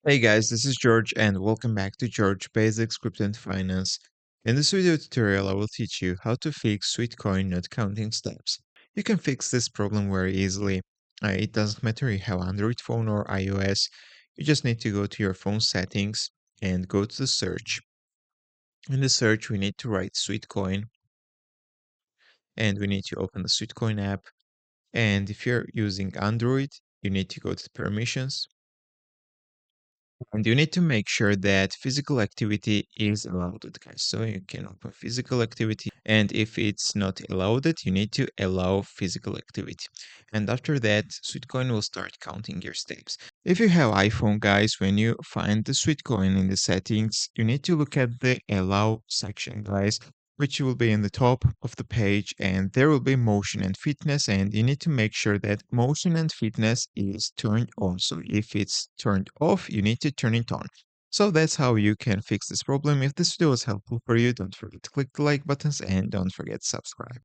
Hey guys, this is George and welcome back to George Basics Crypto and Finance. In this video tutorial, I will teach you how to fix Sweetcoin not counting steps. You can fix this problem very easily. It doesn't matter if you have Android phone or iOS. You just need to go to your phone settings and go to the search. In the search, we need to write Sweetcoin and we need to open the Sweetcoin app. And if you're using Android, you need to go to the permissions. And you need to make sure that physical activity is allowed, guys. So you can open physical activity. And if it's not allowed, you need to allow physical activity. And after that, Sweetcoin will start counting your steps. If you have iPhone, guys, when you find the Sweetcoin in the settings, you need to look at the allow section, guys, which will be in the top of the page, and there will be motion and fitness, and you need to make sure that motion and fitness is turned on. So if it's turned off, you need to turn it on. So that's how you can fix this problem. If this video was helpful for you, don't forget to click the like buttons and don't forget to subscribe.